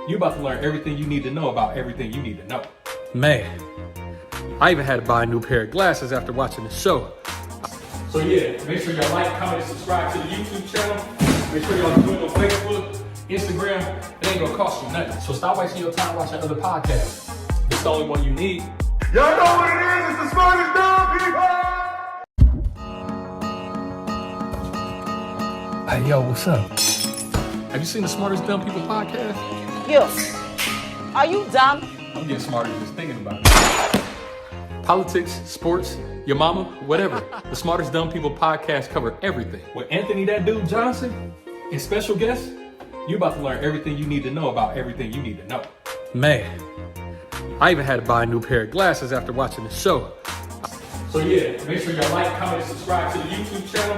You about to learn everything you need to know about everything you need to know. Man, I even had to buy a new pair of glasses after watching the show. So yeah, make sure y'all like, comment, and subscribe to the YouTube channel. Make sure y'all do it on Facebook, Instagram. It ain't gonna cost you nothing. So stop wasting your time watching other podcasts. It's the only one you need. Y'all know what it is? It's the smartest dumb people! Hey, yo, what's up? Have you seen the Smartest Dumb People podcast? Yo, are you dumb? I'm getting smarter just thinking about it. Politics, sports, your mama, whatever. The Smartest Dumb People podcast cover everything. With Anthony that dude Johnson and special guests, you about to learn everything you need to know about everything you need to know. Man, I even had to buy a new pair of glasses after watching the show. So yeah, make sure y'all like, comment, and subscribe to the YouTube channel.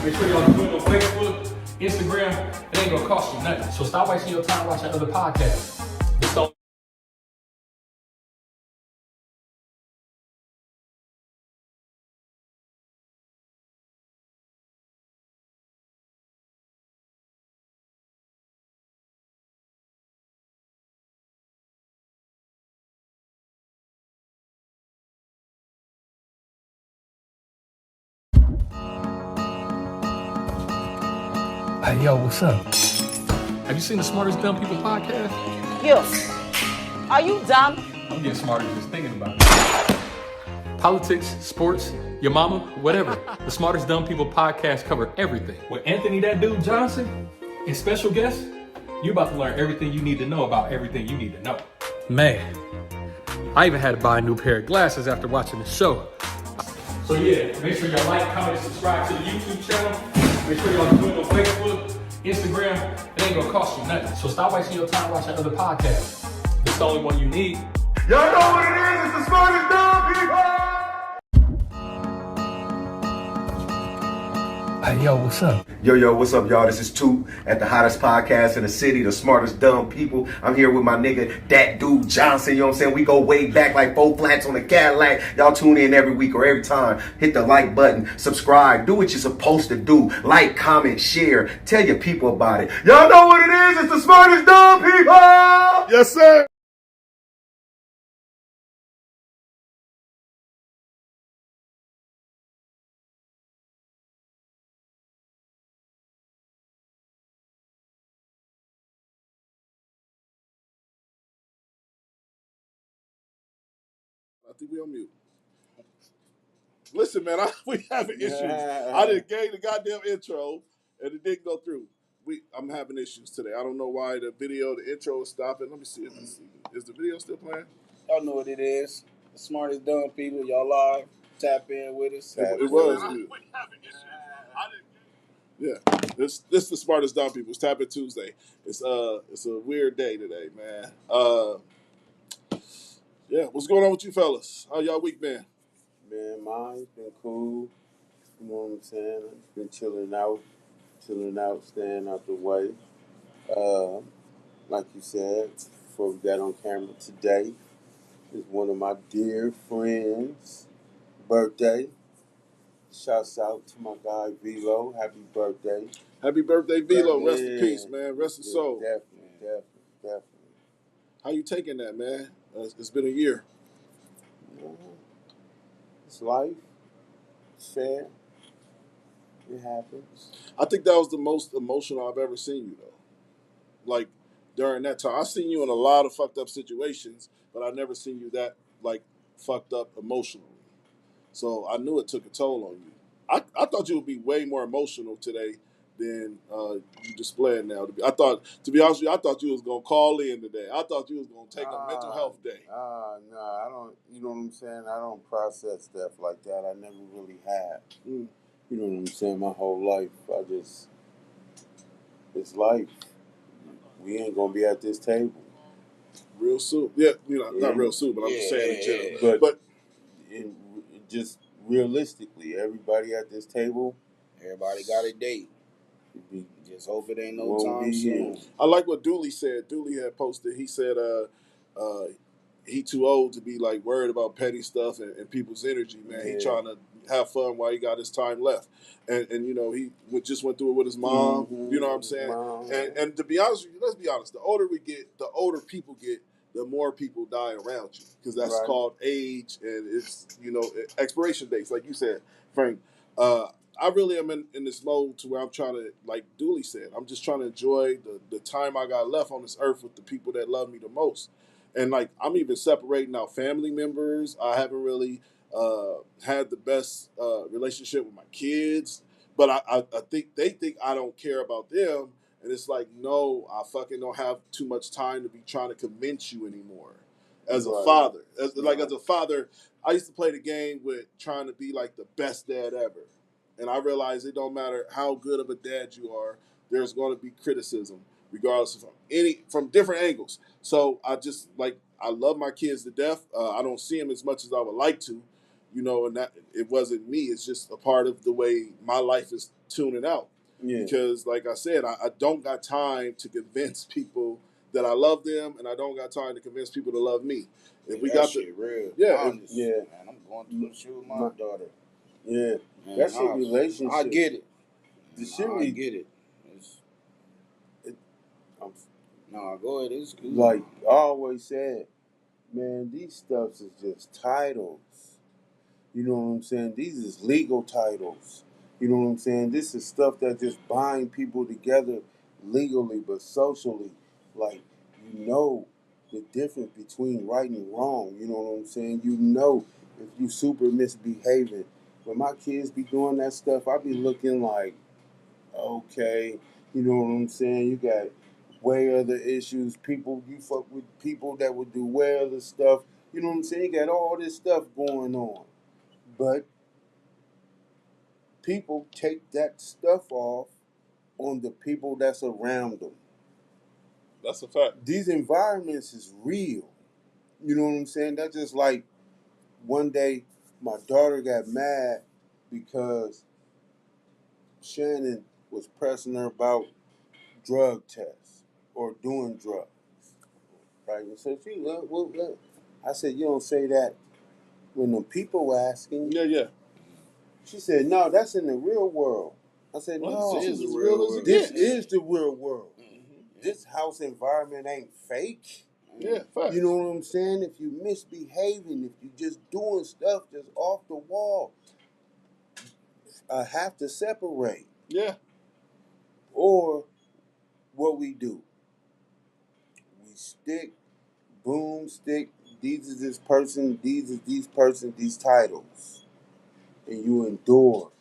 Make sure y'all do it on Facebook, Instagram. It ain't gonna cost you nothing. So stop wasting your time watching other podcasts. It's the Hey, yo, what's up? Have you seen the Smartest Dumb People podcast? Yo, are you dumb? I'm getting smarter just thinking about it. Politics, sports, your mama, whatever. The Smartest Dumb People podcast cover everything. With Anthony that dude Johnson and special guests, you about to learn everything you need to know about everything you need to know. Man, I even had to buy a new pair of glasses after watching the show. So yeah, make sure y'all like, comment, and subscribe to the YouTube channel. Make sure y'all do it on Facebook, Instagram. It ain't gonna cost you nothing. So stop wasting your time watching other podcasts. It's the only one you need. Y'all know what it is? It's the smartest dumb people! Hey, yo, what's up? Yo, what's up, y'all? This is Two at the hottest podcast in the city, the smartest dumb people. I'm here with my nigga, that dude Johnson, you know what I'm saying? We go way back like 4 flats on the Cadillac. Y'all tune in every week or every time. Hit the like button, subscribe, do what you're supposed to do. Like, comment, share, tell your people about it. Y'all know what it is? It's the smartest dumb people! Yes, sir! I think we on mute. Listen, man, we having issues. I didn't gave the goddamn intro, and it didn't go through. I'm having issues today. I don't know why the intro is stopping. Let me see. Is the video still playing? Y'all know what it is. The smartest dumb people. Y'all live. Tap in with us. It was mute. Yeah, this is the smartest dumb people. It's Tap In Tuesday. It's a weird day today, man. Yeah, what's going on with you fellas? How y'all week been? Man, mine's been cool. You know what I'm saying? I've been chilling out, staying out the way. Like you said, before we got on camera today, is one of my dear friends' birthday. Shouts out to my guy Velo. Happy birthday. Happy birthday, Velo. Rest in peace, man. Rest in soul. Definitely. How you taking that, man? It's been a year. It's life. It's sad. It happens. I think that was the most emotional I've ever seen you, though. Like, during that time. I've seen you in a lot of fucked up situations, but I've never seen you that, like, fucked up emotionally. So I knew it took a toll on you. I thought you would be way more emotional today than you displaying now. To be honest with you, I thought you was going to call in today. I thought you was going to take a mental health day. No, I don't, you know what I'm saying? I don't process stuff like that. I never really have. You know what I'm saying? My whole life, it's life. We ain't going to be at this table. Real soon. Yeah, not real soon, but I'm just saying in general. But just realistically, everybody at this table, everybody got a date. We just hope it ain't no time soon. I like what Dooley said. Dooley had posted. He said he too old to be like worried about petty stuff and people's energy, man. He trying to have fun while he got his time left. And you know, just went through it with his mom. You know what I'm saying? Mom. And to be honest with you, let's be honest. The older we get, the older people get, the more people die around you, because that's Right. called age, and it's, you know, expiration dates, like you said, Frank. I really am in this mode to where I'm trying to, like Dooley said, I'm just trying to enjoy the time I got left on this earth with the people that love me the most. And like, I'm even separating out family members. I haven't really had the best relationship with my kids, but I think they think I don't care about them. And it's like, no, I fucking don't have too much time to be trying to convince you anymore. As a Right. father, as Right. a father, I used to play the game with trying to be like the best dad ever. And I realized it don't matter how good of a dad you are, there's going to be criticism, regardless of from different angles. So I love my kids to death. I don't see them as much as I would like to, you know, and that it wasn't me. It's just a part of the way my life is tuning out. Yeah. Because, like I said, I don't got time to convince people that I love them, and I don't got time to convince people to love me. If we that got shit real. yeah, Honest. yeah. Man, I'm going through the shit with my daughter. Yeah. Man, That's a relationship. I get it. The No, shit I we get it. I'm No, go ahead. It's good. like I always said, man, these stuffs is just titles. You know what I'm saying? These is legal titles. You know what I'm saying? This is stuff that just bind people together legally, but socially. Like, you know the difference between right and wrong. You know what I'm saying? You know if you super misbehaving. When my kids be doing that stuff, I be looking like, okay, you know what I'm saying? You got way other issues. People, you fuck with people that would do way other stuff. You know what I'm saying? You got all this stuff going on. But people take that stuff off on the people that's around them. that's a fact. These environments is real. You know what I'm saying? That's just like one day my daughter got mad because Shannon was pressing her about drug tests or doing drugs. Right? And so I said, you don't say that when the people asking you. Yeah. She said, no, that's in the real world. I said, Well, no, this is the as real real as world. it this gets. is the real world. Mm-hmm. This house environment ain't fake. Yeah, fact. You know what I'm saying? If you misbehaving, if you just doing stuff just off the wall, I have to separate. Yeah. Or what we do, we stick, boomstick, these is this person, these is these person, these titles. And you endure,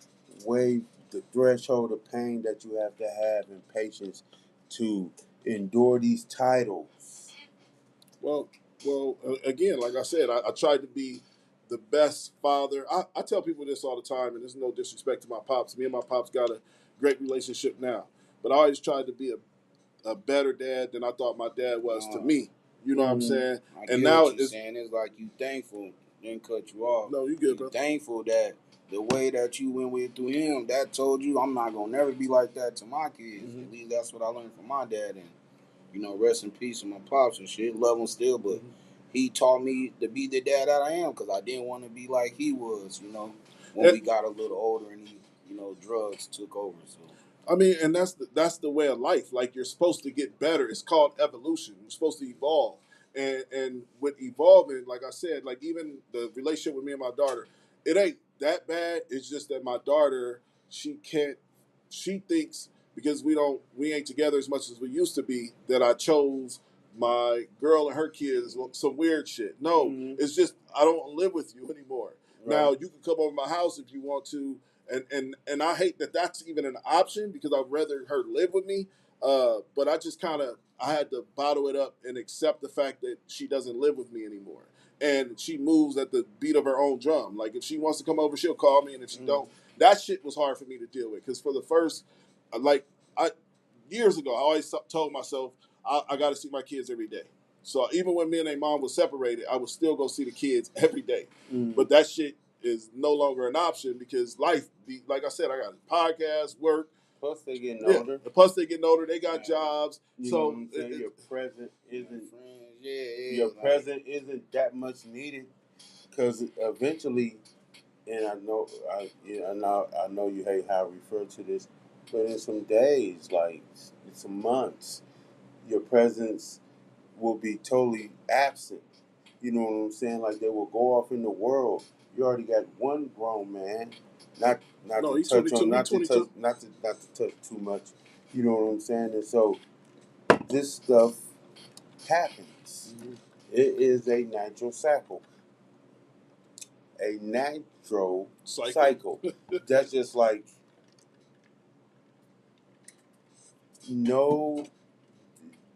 waive the threshold of pain that you have to have and patience to endure these titles. Well, again, like I said, I tried to be the best father. I tell people this all the time, and there's no disrespect to my pops. Me and my pops got a great relationship now, but I always tried to be a better dad than I thought my dad was to me. You know what I'm saying? I And get now what you're it's saying. It's like you thankful, didn't cut you off. no, you good, You bro. thankful that the way that you went with through him, that told you I'm not gonna never be like that to my kids. Mm-hmm. At least that's what I learned from my dad. And you know, rest in peace with my pops and shit. Love him still, but he taught me to be the dad that I am because I didn't want to be like he was. You know, when we got a little older and he, you know, drugs took over. So. I mean, and that's the way of life. Like, you're supposed to get better. It's called evolution. You're supposed to evolve. And with evolving, like I said, like even the relationship with me and my daughter, it ain't that bad. It's just that my daughter, she thinks because we ain't together as much as we used to be, that I chose my girl and her kids some weird shit. No, it's just I don't live with you anymore. Right. Now you can come over my house if you want to. And I hate that that's even an option because I'd rather her live with me. But I had to bottle it up and accept the fact that she doesn't live with me anymore. And she moves at the beat of her own drum. Like, if she wants to come over, she'll call me. And if she don't, that shit was hard for me to deal with. Because for the first, years ago, I always told myself, I got to see my kids every day. So even when me and their mom was separated, I would still go see the kids every day. But that shit is no longer an option because life, like I said, I got a podcast, work. Plus they getting Yeah. older. Plus they getting older. They got jobs. You So know what I'm saying? Your present isn't Yeah, your like, present isn't that much needed because eventually and I know you hate how I refer to this, but in some days, like in some months, your presence will be totally absent. You know what I'm saying? Like they will go off in the world. You already got one grown man. Not No, to he's touch 22. on, He's 22. not to touch too much. You know what I'm saying? And so this stuff happens. It is a natural cycle. A natural cycle. That's just like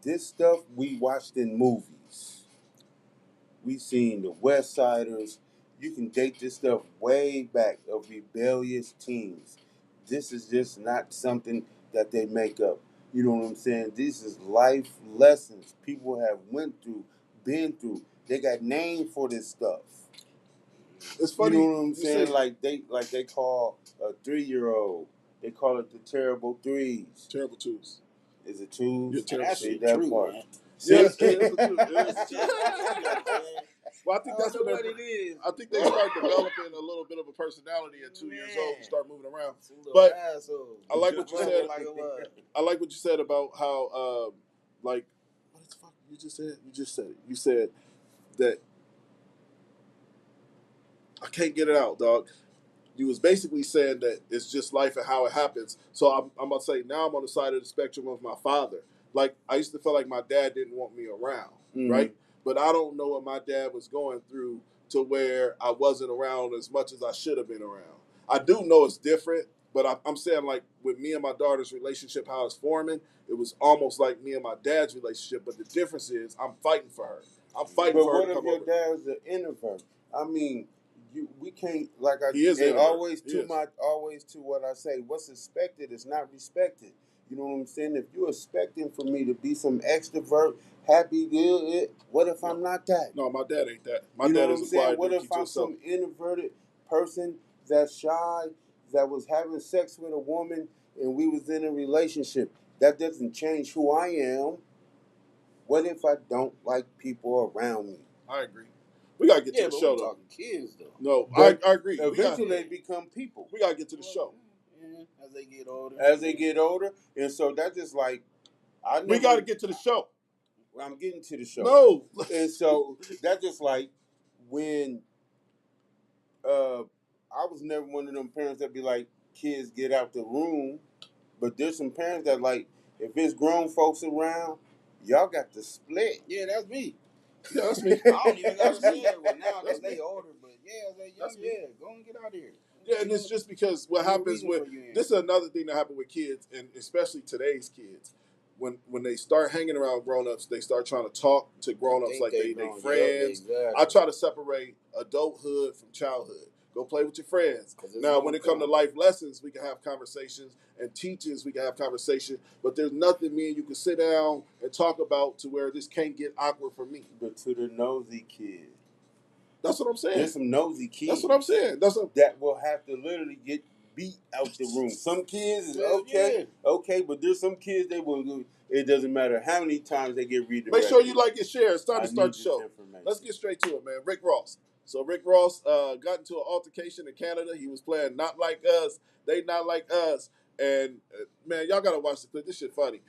this stuff we watched in movies. We seen the West Siders. You can date this stuff way back of rebellious teens. This is just not something that they make up. You know what I'm saying? This is life lessons people have went through, been through. They got names for this stuff. It's funny. You know what I'm saying? Like they call a 3-year-old. They call it the terrible threes. Terrible twos. Is it twos? Yeah, terrible That twos. shit that true, part. man. Yes, it is the truth. It is the truth. Well, I think that's what what it is. I think they start developing a little bit of a personality at 2 years old and start moving around. Some little But asshole. I like what you said. Like a what? I like what you said about how, like, what the fuck you just said? You just said it. You said that I can't get it out, dog. You was basically saying that it's just life and how it happens. So I'm about to say now I'm on the side of the spectrum of my father. Like I used to feel like my dad didn't want me around, right? But I don't know what my dad was going through to where I wasn't around as much as I should have been around. I do know it's different, but I'm saying like with me and my daughter's relationship, how it's forming, it was almost like me and my dad's relationship. But the difference is I'm fighting for her. I'm fighting But for her what to if come your over. dad was an introvert? I mean, we can't He is an and introvert. always to what I say. What's expected is not respected. You know what I'm saying? If you're expecting for me to be some extrovert, happy, good, what if I'm not that? No, my dad ain't that. My You know dad what is I'm a saying? quiet What dude, if keep to I'm himself. some introverted person that's shy, that was having sex with a woman, and we was in a relationship? That doesn't change who I am. What if I don't like people around me? I agree. We gotta get to Yeah, the but show we though. talking kids though. No, But I agree. Eventually, they become people We gotta get to the show. Yeah, as they get older. as they get older, and so that's just like We gotta get to the show. I'm getting to the show. No. And so that's just like when I was never one of them parents that be like, kids get out the room. But there's some parents that like, if it's grown folks around, y'all got to split. Yeah, that's me. Yeah, that's me. I don't even gotta say it well now That's because they me. older, but yeah, as they young, That's me. yeah, go and get out of here. Yeah, and it's just because what No happens reason with for you in. this is another thing that happened with kids, and especially today's kids. When they start hanging around grown-ups, they start trying to talk to grown-ups Think like they grown. friends. Yep, exactly. I try to separate adulthood from childhood. Go play with your friends. 'Cause it's Now, gonna when it comes to come. life lessons, we can have conversations, and teachings, we can have conversations. But there's nothing me and you can sit down and talk about to where this can't get awkward for me. But to the nosy kid, That's what I'm saying. there's some nosy kids. That's what I'm saying. That will have to literally get beat out the room. Some kids is Hell okay, but there's some kids they will. It doesn't matter how many times they get redirected. Make sure you like and share. It's time I to start need the this show. information. Let's get straight to it, man. Rick Ross. So Rick Ross got into an altercation in Canada. He was playing Not Like Us. They Not Like Us. And, man, y'all got to watch the clip. This shit funny.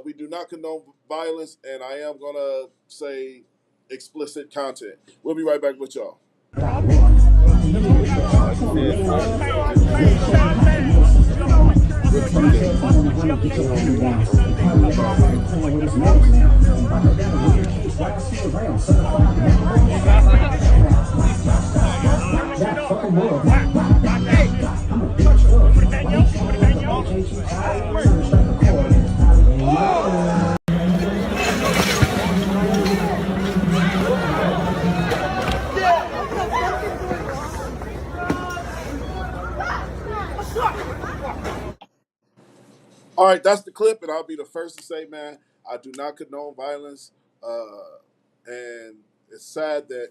We do not condone violence, and I am going to say explicit content. We'll be right back with y'all. All right, that's the clip, and I'll be the first to say, man, I do not condone violence, and it's sad that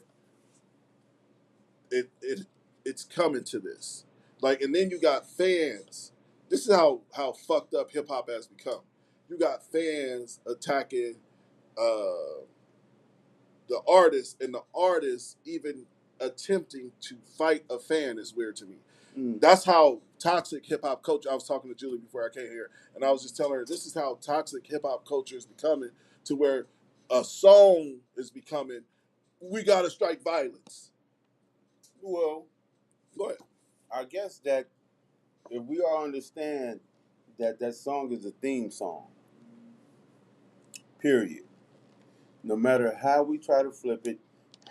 it's coming to this. Like, and then you got fans. This is how fucked up hip hop has become. You got fans attacking the artist, and the artist even attempting to fight a fan is weird to me. Mm. That's how toxic hip hop culture. I was talking to Julie before I came here, and I was just telling her this is how toxic hip hop culture is becoming, to where a song is becoming, we gotta strike violence. Well, Go ahead. I guess that if we all understand that that song is a theme song, period. No matter how we try to flip it,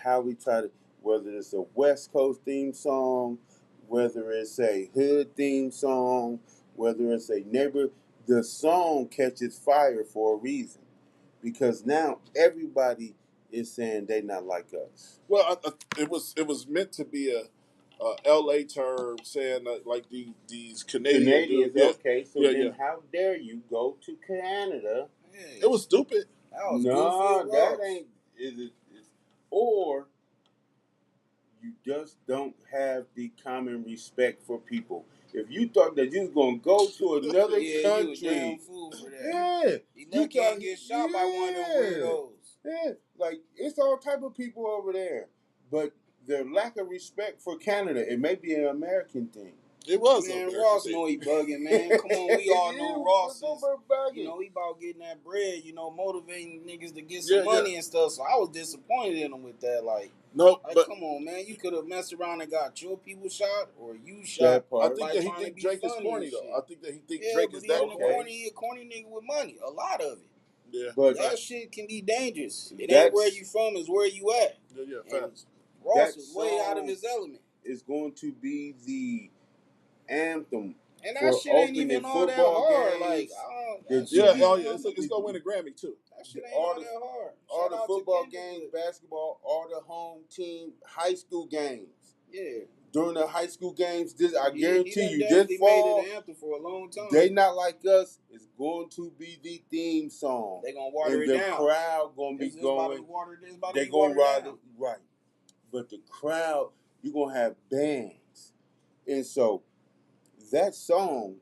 how we try to, whether it's a West Coast theme song, whether it's a hood theme song, whether it's a neighbor, the song catches fire for a reason. Because now everybody is saying they not like us. Well, it was meant to be a L.A. term saying that, like these Canadian Canadians, dudes. okay, so Yeah, then yeah. how dare you go to Canada? It was stupid. That was No, goofy. that ain't. Or you just don't have the common respect for people. If you thought that you was gonna go to another Yeah, you a damn country, fool for that. yeah, He lucky thought- ain't get shot by one of them weirdos. Yeah, like it's all type of people over there, but their lack of respect for Canada, it may be an American thing. It was. Man, American Ross thing. know he bugging, man. Come on, we all know Yeah, Ross but is, bugging. you know, he about getting that bread, you know, motivating niggas to get some Yeah, money and stuff. So I was disappointed in him with that. Like, No, but come on, man, you could have messed around and got your people shot or you shot. That I part. think by that he trying to think be Drake is funny corny and though. shit. I think that he think Yeah, Drake but is he that ain't corny. a corny nigga with money. A lot of it. Yeah, But That shit can be dangerous. It ain't That's- where you from, it's where you at. yeah, And facts. Ross That is way out of song his element. is going to be the anthem And for that shit ain't opening even all that football hard. games. Like, I don't. The- That shit Yeah, ain't oh all yeah, that- it's gonna win a Grammy too. That shit ain't all all the- that hard. all Shout the out to football Kendrick, games, but- basketball, all the home team, high school games. Yeah. During the high school games, this I He guarantee done you, definitely this fall, made it an anthem for a long time. They Not Like Us is going to be the theme song. They gonna water and it the down. crowd gonna be It's about to going. water. It's about to They be gonna watered ride down. it right, but the crowd, you gonna have bands, and so that song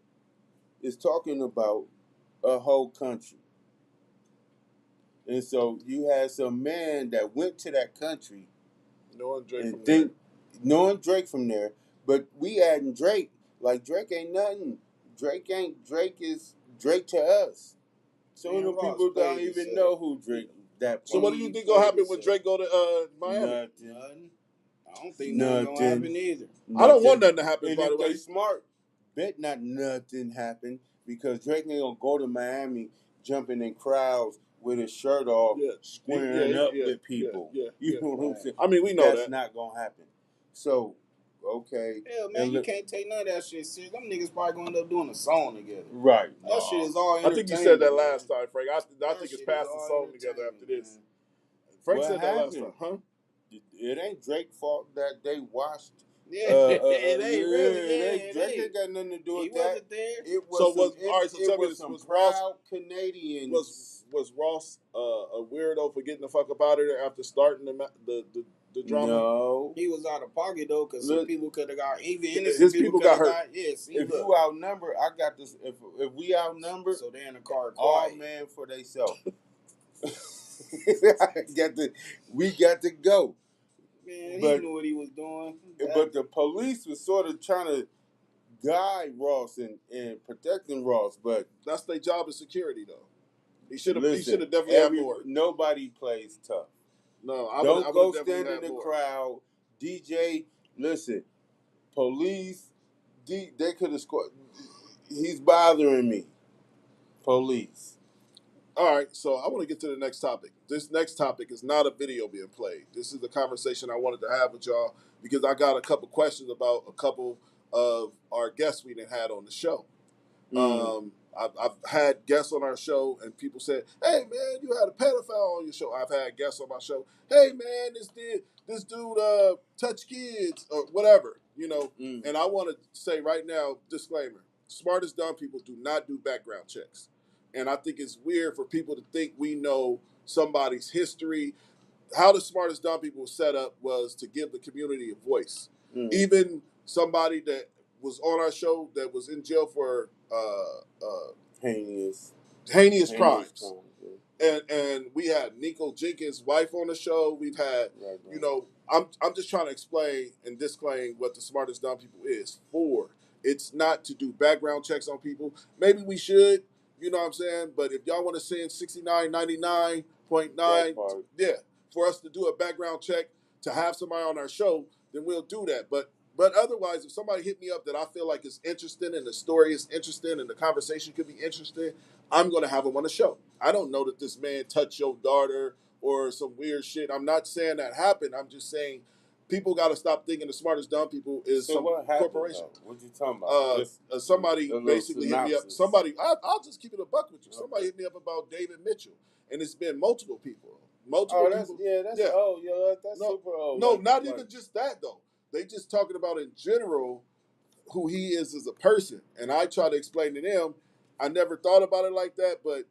is talking about a whole country. And so you had some man that went to that country Knowing Drake and from think, knowing Drake from there, but we adding Drake. Like Drake ain't nothing. Drake is Drake to us. Some Man, of the Ross people don't played even himself. know who Drake that. So what do you think gonna happen when Drake go to Miami? Nothing. Nothing. I don't think nothing gonna happen either. I don't want nothing to happen. And By the if way, they smart, bet not nothing happen because Drake ain't gonna go to Miami jumping in crowds with his shirt off, squaring up with people. You know what I'm saying? I mean, we know that's that. not gonna happen. So, okay. Hell, man, you can't take none of that shit serious. Them niggas probably gonna end up doing a song together. Right. That shit is all I entertainment. think you said that man. last time, Frank. I That think it's shit past is the all song together after entertainment, this. man. Frank What said that last happened? time, huh? It ain't Drake's fault that they watched. Yeah, it ain't really. Yeah, Drake ain't got nothing to do with He that. wasn't there. It was So some, was- it, all right, so it tell me was this, some was proud Canadians. Was Ross a weirdo for getting the fuck up out of there after starting the drama? No. He was out of pocket though, because some people could have got even His innocent people coulda got hurt. Yeah, see, If look. you outnumber, I got this. If we outnumber, So they in the car all quiet. man for theyself. We got to go. Man, he But- knew what he was doing. But the police was sort of trying to guide Ross and protecting Ross, but That's their job as security, though. He should have. He listen, should have definitely had more. Nobody plays tough. No, I Don't would've go definitely stand in had the more. crowd. DJ, listen, police, they could have scored. He's bothering me. Police. All right, so I want to get to the next topic. This next topic is not a video being played. This is the conversation I wanted to have with y'all because I got a couple questions about a couple of our guests we didn't had on the show. I've had guests on our show and people said, "Hey man, you had a pedophile on your show." I've had guests on my show. "Hey man, this dude touch kids or whatever," you know. And I want to say right now, disclaimer: smartest dumb people do not do background checks. And I think it's weird for people to think we know somebody's history. How the smartest dumb people was set up was to give the community a voice. Even somebody that was on our show that was in jail for Heinous crimes. and we had Nico Jenkins' wife on the show. We've had, Right. you know, I'm just trying to explain and disclaim what the Smartest Dumb People is for. It's not to do background checks on people. Maybe we should, you know what I'm saying? But if y'all want to send 69.99.9, That part. yeah, for us to do a background check to have somebody on our show, then we'll do that. But otherwise, if somebody hit me up that I feel like is interesting and the story is interesting and the conversation could be interesting, I'm going to have them on the show. I don't know that this man touched your daughter or some weird shit. I'm not saying that happened. I'm just saying people got to stop thinking the Smartest Dumb People is So some what happened, corporation. though? What you talking about? Just Somebody a little basically hit me up. synopsis. I'll just keep it a buck with you. Somebody hit me up about David Mitchell, and it's been multiple people. Multiple that's people. old, yo. That's No, super old. No, Like- not like- even just that though. They just talking about in general who he is as a person, and I try to explain to them. I never thought about it like that, but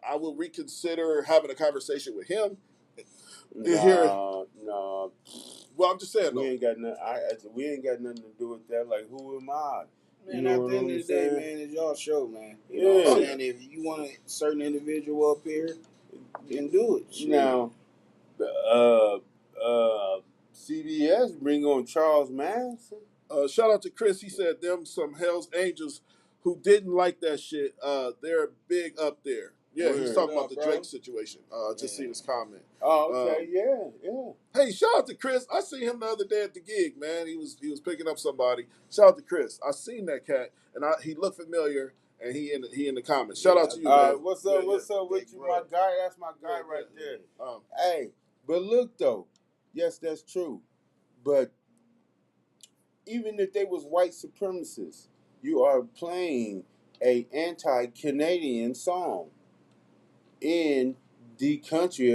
I will reconsider having a conversation with him. No. Well, I'm just saying We though. ain't got nothing. We ain't got nothing to do with that. Like, who am I? Man, You know at what the end I'm of the day, saying? man, it's y'all show, man. You know what I'm saying? If you want a certain individual up here, then do it. Shit. Now, CBS bring on Charles Manson. Shout out to Chris. He said them some Hell's Angels who didn't like that shit. They're big up there. Yeah, he's Word. talking What about up, the bro? Drake situation. Just seen his comment. Oh, okay, yeah. Hey, shout out to Chris. I seen him the other day at the gig, man. He was picking up somebody. Shout out to Chris. I seen that cat, and he looked familiar, and he in the comments. Shout out to you, man. What's Yeah, up? yeah. What's up with Big you, bro. my guy? That's my guy Yeah, right yeah. there. Hey, but look though, yes, that's true. But even if they was white supremacists, you are playing a anti-Canadian song in the country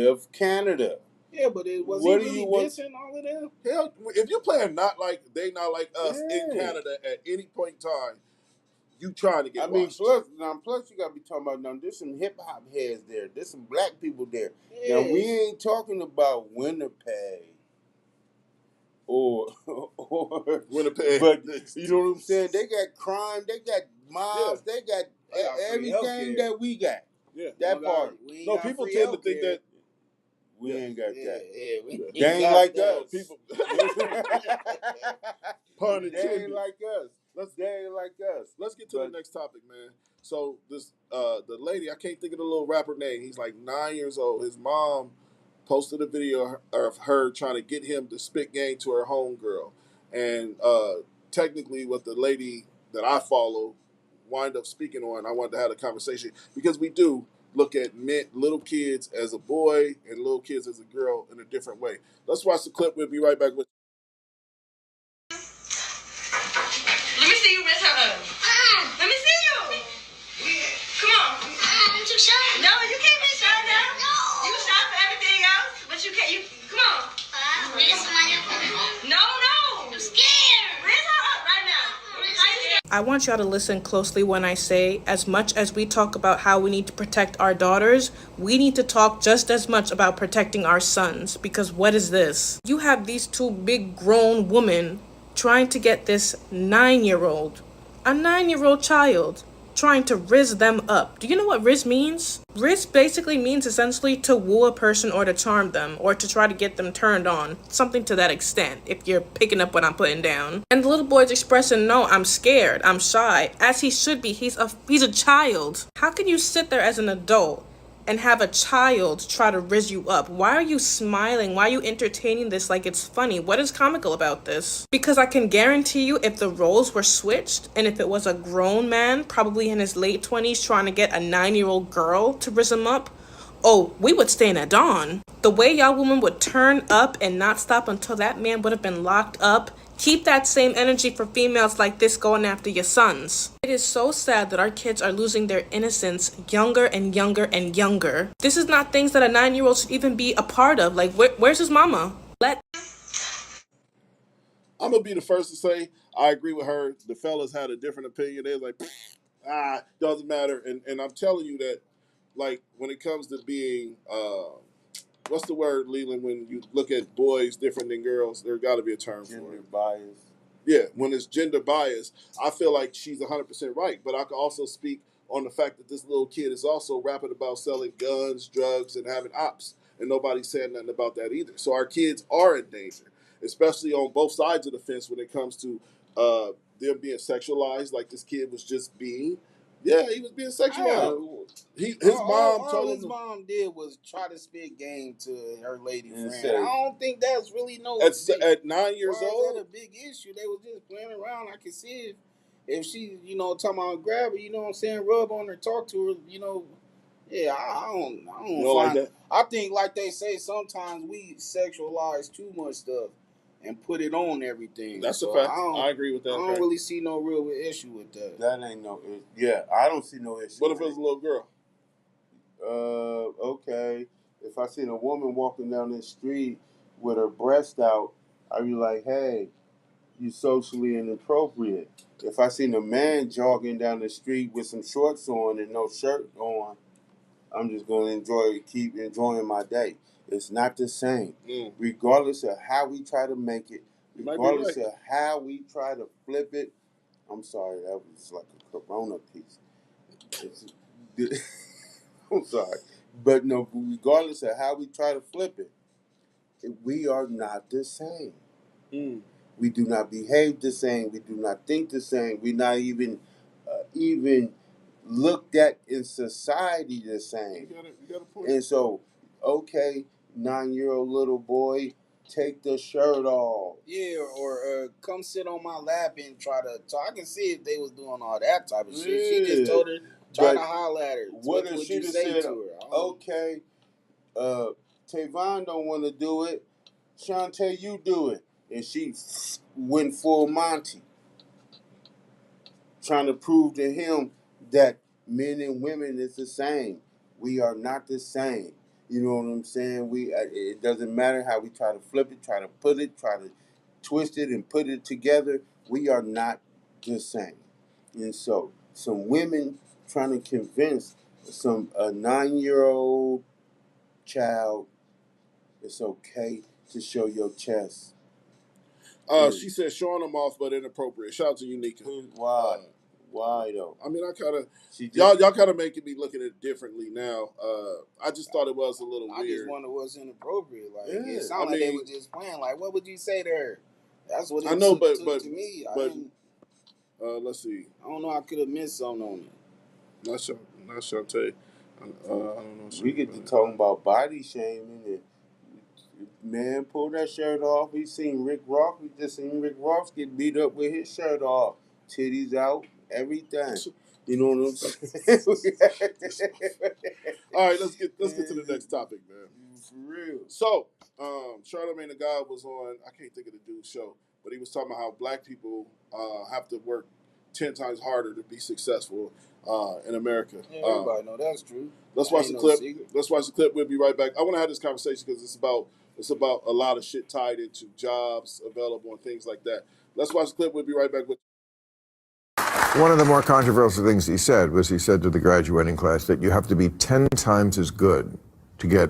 of Canada. Yeah, but was What he do really you want- dissing all of them? Hell, if you're playing not like us in Yeah. Canada at any point in time, you trying to get I mean, watched. plus you gotta be talking about now. There's some hip hop heads there. There's some black people there. Now Yes. we ain't talking about Winnipeg or Winnipeg. but you know what I'm saying? They got crime. They got mobs. They got They got free everything healthcare. that we got. Yeah. That part. We ain't No, got people free tend to think healthcare. that We ain't got Yeah, that. yeah, we They ain't got like that. us. people. Pun They ain't intended. like us. They ain't like us. Let's get to But- the next topic, man. So this the lady, I can't think of the little rapper name. He's like 9 years old. His mom posted a video of her trying to get him to spit game to her homegirl. And technically what the lady that I follow wind up speaking on, I wanted to have a conversation because we do look at little kids as a boy and little kids as a girl in a different way. Let's watch the clip. We'll be right back with Let me see you rinse her up. Let me see you. Come on. I'm too shy. No, you can't be shy now. No. You shy for everything else, but you can't. Come on. Rinse somebody up. No. I'm scared. Rinse her up right now. How you I want y'all to listen closely when I say, as much as we talk about how we need to protect our daughters, we need to talk just as much about protecting our sons. Because what is this? You have these two big grown women trying to get this 9-year-old, a 9-year-old child, trying to rizz them up. Do you know what rizz means? Rizz basically means essentially to woo a person or to charm them or to try to get them turned on. Something to that extent, if you're picking up what I'm putting down. And the little boy's expressing, no, I'm scared, I'm shy. As he should be, he's a child. How can you sit there as an adult and have a child try to rizz you up? Why are you smiling? Why are you entertaining this like it's funny? What is comical about this? Because I can guarantee you if the roles were switched and if it was a grown man, probably in his late 20s, trying to get a 9-year-old girl to rizz him up, oh, we would stand at dawn. The way y'all women would turn up and not stop until that man would have been locked up. Keep that same energy for females like this going after your sons. It is so sad that our kids are losing their innocence younger and younger and younger. This is not things that a 9-year-old should even be a part of. Like, where's his mama? I'm gonna be the first to say I agree with her. The fellas had a different opinion. They was like, doesn't matter. And I'm telling you that, like, when it comes to being, what's the word, Leland? When you look at boys different than girls, there got to be a term for Gender it. bias. Yeah, when it's gender bias, I feel like she's 100% right. But I can also speak on the fact that this little kid is also rapping about selling guns, drugs, and having ops, and nobody's saying nothing about that either. So our kids are in danger, especially on both sides of the fence when it comes to them being sexualized, like this kid was just being. Yeah, he was being sexualized. His mom told him. His mom did was try to spit game to her lady friend. say- I don't think that's really At 9 years why old. is that a big issue? They was just playing around. I can see if she, talking about grab her, you know what I'm saying, rub on her, talk to her, Yeah, I don't like that? I think, like they say, sometimes we sexualize too much stuff and put it on everything. That's So a fact. I agree with that. I don't really see no real issue with that. That ain't no. Yeah, I don't see no issue. What if it was a little girl? Okay. If I seen a woman walking down the street with her breast out, I'd be like, hey, you socially inappropriate. If I seen a man jogging down the street with some shorts on and no shirt on, I'm just going to keep enjoying my day. It's not the same. Regardless of how we try to make it, regardless of how we try to flip it. I'm sorry, that was like a Corona piece. I'm sorry. But no, regardless of how we try to flip it, we are not the same. We do not behave the same. We do not think the same. We're not even looked at in society the same. You got a point. And so, okay, 9-year-old little boy, take the shirt off. Yeah, or come sit on my lap and try to talk. I can see if they was doing all that type of shit. She just told her, try to holler at her. What if she you just say said, to her? okay, Tavon don't want to do it. Shantae, you do it. And she went full Monty, trying to prove to him that men and women is the same. We are not the same. You know what I'm saying? It doesn't matter how we try to flip it, try to put it, try to twist it and put it together. We are not the same. And so, some women trying to convince a 9-year-old child it's okay to show your chest. She said showing them off, but inappropriate. Shout out to Unica. Why? Why though? I mean, I kind of y'all kind of making me look at it differently now. I just thought it was a little weird. I just wonder what's inappropriate. Like it sounded like they were just playing. Like, what would you say to her? That's what it took to me. Let's see. I don't know. I could have missed something on it. Not Shantae. I don't know. We get to talking about body shaming and. Man, pull that shirt off. We seen Rick Ross. We just seen Rick Ross get beat up with his shirt off. Titties out, everything. You know what I'm saying? All right, let's get to the next topic, man. For real. So, Charlamagne the God was on, I can't think of the dude's show, but he was talking about how black people have to work 10 times harder to be successful in America. Yeah, everybody know that's true. Let's watch the clip. Let's watch the clip. We'll be right back. I want to have this conversation because it's about a lot of shit tied into jobs available and things like that. Let's watch the clip. We'll be right back with. One of the more controversial things he said to the graduating class that you have to be 10 times as good to get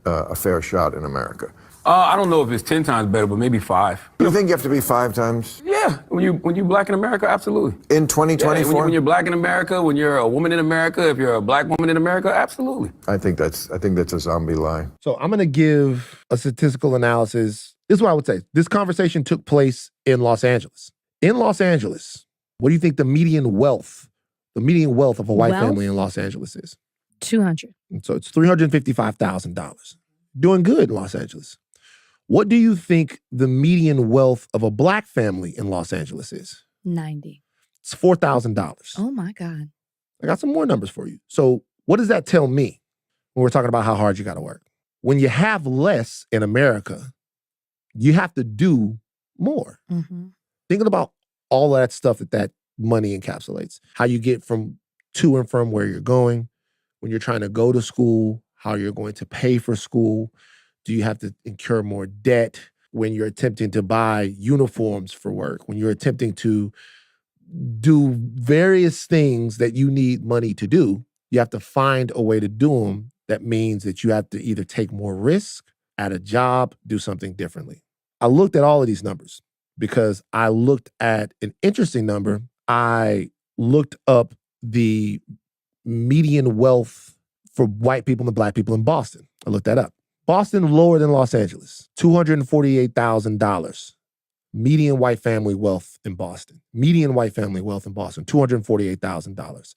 a fair shot in America. I don't know if it's 10 times better, but maybe 5. You think you have to be 5 times? Yeah, when you black in America, absolutely. In 2024? Yeah, when you're black in America, when you're a woman in America, if you're a black woman in America, absolutely. I think that's a zombie lie. So I'm going to give a statistical analysis. This is what I would say. This conversation took place in Los Angeles. In Los Angeles, what do you think the median wealth of a white family in Los Angeles is? 200. So it's $355,000. Doing good in Los Angeles. What do you think the median wealth of a black family in Los Angeles is? 90. It's $4,000. Oh my God. I got some more numbers for you. So what does that tell me when we're talking about how hard you got to work? When you have less in America, you have to do more. Mm-hmm. Thinking about all of that stuff that money encapsulates. How you get to and from where you're going, when you're trying to go to school, how you're going to pay for school. Do you have to incur more debt when you're attempting to buy uniforms for work, when you're attempting to do various things that you need money to do? You have to find a way to do them. That means that you have to either take more risk at a job, do something differently. I looked at all of these numbers because I looked at an interesting number. I looked up the median wealth for white people and black people in Boston. I looked that up. Boston lower than Los Angeles, $248,000. Median white family wealth in Boston. Median white family wealth in Boston, $248,000.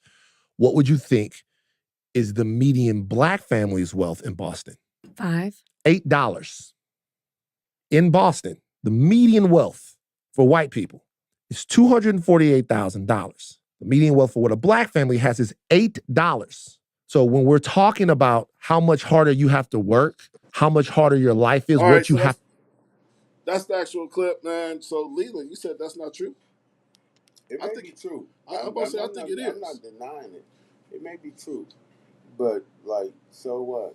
What would you think is the median black family's wealth in Boston? $8. In Boston, the median wealth for white people is $248,000. The median wealth for what a black family has is $8. So when we're talking about how much harder you have to work, how much harder your life is, All what right, you so have. that's the actual clip, man. So Leland, you said that's not true. It may be true. I'm about to say I think it is. I'm not denying it. It may be true, but like, so what?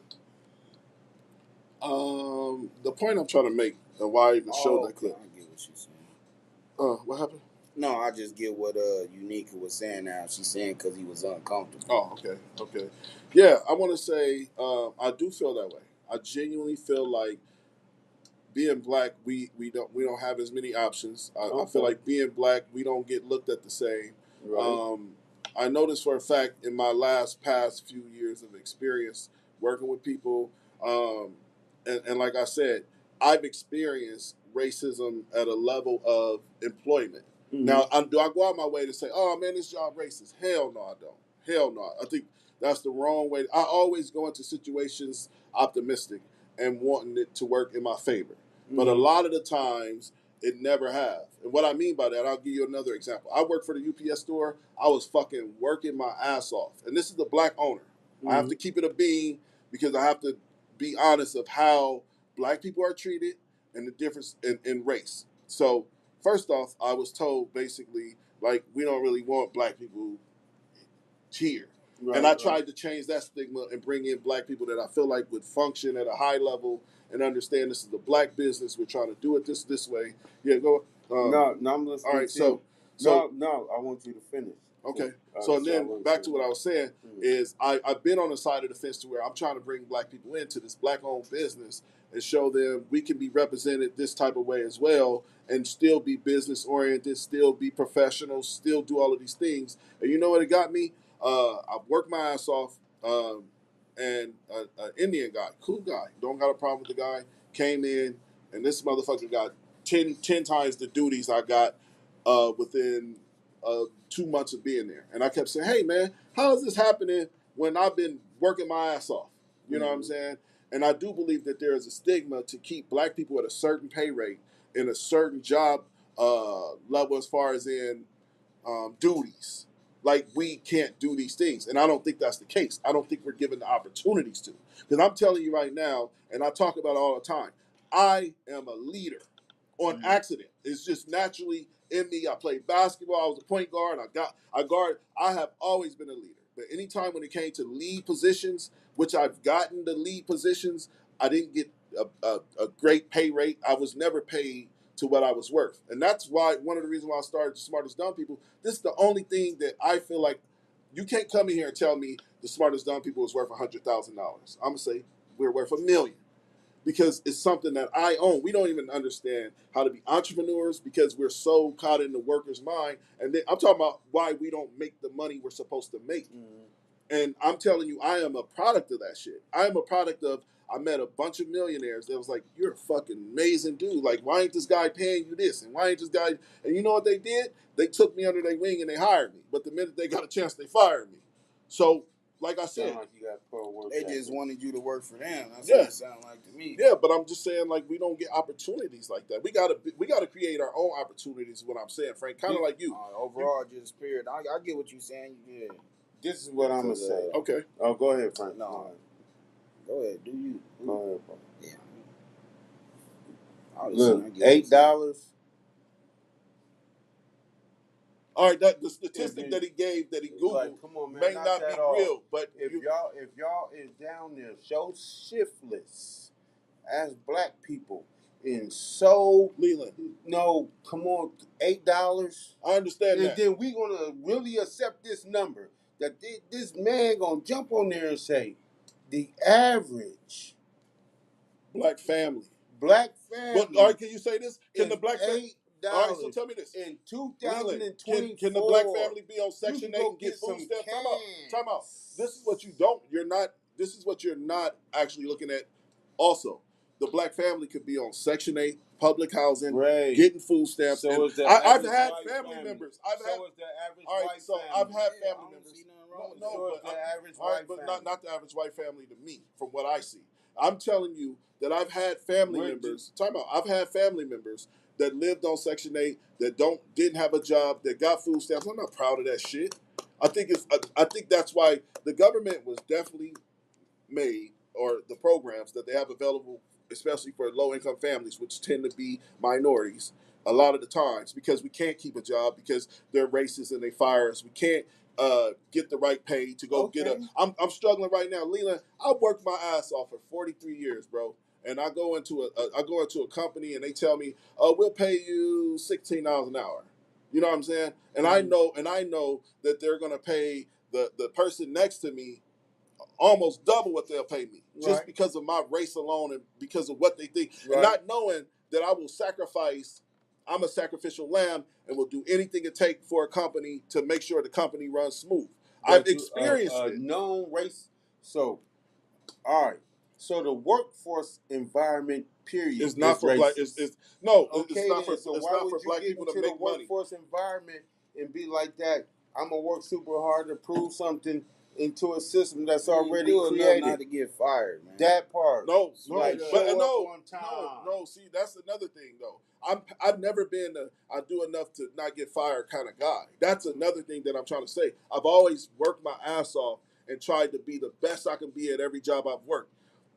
The point I'm trying to make and why I even showed that clip. I get what she's saying. What happened? No, I just get what Unica was saying now. She's saying because he was uncomfortable. Oh, okay. Yeah, I want to say I do feel that way. I genuinely feel like being black, we don't have as many options. I feel like being black, we don't get looked at the same. Right. I noticed for a fact in my past few years of experience working with people, and like I said, I've experienced racism at a level of employment. Mm-hmm. Now, do I go out my way to say, oh man, this job racist? Hell no, I don't. Hell no. I think that's the wrong way. I always go into situations optimistic and wanting it to work in my favor. Mm-hmm. But a lot of the times, it never have. And what I mean by that, I'll give you another example. I worked for the UPS store. I was fucking working my ass off. And this is the black owner. Mm-hmm. I have to keep it a bean because I have to be honest of how black people are treated and the difference in race. So first off, I was told basically, like, we don't really want black people here. Right, and I tried to change that stigma and bring in black people that I feel like would function at a high level and understand this is a black business. We're trying to do it this way. Yeah, go. No, I'm listening. All right, to no, I want you to finish. Okay. So then back to what I was saying is I've been on the side of the fence to where I'm trying to bring black people into this black-owned business and show them we can be represented this type of way as well and still be business-oriented, still be professional, still do all of these things. And you know what it got me? I worked my ass off, and an Indian guy, cool guy, don't got a problem with the guy, came in, and this motherfucker got 10 times the duties I got within 2 months of being there. And I kept saying, hey, man, how is this happening when I've been working my ass off? You know what I'm saying? And I do believe that there is a stigma to keep black people at a certain pay rate in a certain job level as far as in duties. Like, we can't do these things. And I don't think that's the case. I don't think we're given the opportunities to. Because I'm telling you right now, and I talk about it all the time, I am a leader on accident. It's just naturally in me. I played basketball. I was a point guard. I have always been a leader. But anytime when it came to lead positions, which I've gotten the lead positions, I didn't get a great pay rate. I was never paid to what I was worth. And that's why one of the reasons why I started Smartest Dumb People, this is the only thing that I feel like you can't come in here and tell me the Smartest Dumb People is worth $100,000. I'm going to say we're worth $1 million. Because it's something that I own. We don't even understand how to be entrepreneurs because we're so caught in the worker's mind. And then I'm talking about why we don't make the money we're supposed to make. And I'm telling you, I am a product of that shit. I am a product of, I met a bunch of millionaires that was like, you're a fucking amazing dude. Like, why ain't this guy paying you this? And why ain't this guy? And you know what they did? They took me under their wing and they hired me. But the minute they got a chance, they fired me. So, like I said, they just wanted you to work for them. That's what it sounded like to me. Yeah, but I'm just saying, like, we don't get opportunities like that. We gotta create our own opportunities. Is what I'm saying, Frank. Kind of like you. Overall, just period. I get what you're saying. Yeah. This is what I'm gonna say. Okay. Oh, go ahead, Frank. No. Go ahead. Do you? Go ahead, bro. Yeah. Look, $8. All right, that the statistic that he gave, that he Googled, like, come on, man, may not be real. But if y'all is down there so shiftless as black people and so Leland, no, come on, $8. I understand and that. Then we gonna really accept this number that this man gonna jump on there and say the average black family. But all right, can you say this? Can the black $8? All right, so tell me this. In Leland, 2024, can the black family be on Section you 8 can and get some food stamps? cans. Time out. This is what this is what you're not actually looking at. Also, the black family could be on Section 8, public housing, Right. getting food stamps. So and is the I've average had white family family. members. So is the average all right, white so family. I've had Yeah, I family don't members. see nothing wrong with No, So is but the average all right, white but family. not the average white family to me, from what I see. I'm telling you that I've had family Where members. Time out. I've had family members that lived on Section 8 that didn't have a job that got food stamps. I'm not proud of that shit. I think that's why the government was definitely made, or the programs that they have available, especially for low income families, which tend to be minorities a lot of the times, because we can't keep a job because they're racist and they fire us. We can't get the right pay to go get a. I'm struggling right now, Leland. I worked my ass off for 43 years, bro. And I go into a company and they tell me, "Oh, we'll pay you $16 an hour." You know what I'm saying? And I know that they're gonna pay the person next to me almost double what they'll pay me, just Right. because of my race alone and because of what they think, Right. and not knowing that I will sacrifice. I'm a sacrificial lamb and will do anything it takes for a company to make sure the company runs smooth. I've experienced it. Known race. So, all right. So the workforce environment period It's not is for black. racist. It's Okay, not for then, so it's why not would for you black get people into to the make money. workforce environment and be like that? I'm gonna work super hard to prove something into a system that's already do enough created. not to get fired, man. That part. No, like but show no, up on time. no. See, that's another thing though. I've never been I do enough to not get fired kind of guy. That's another thing that I'm trying to say. I've always worked my ass off and tried to be the best I can be at every job I've worked.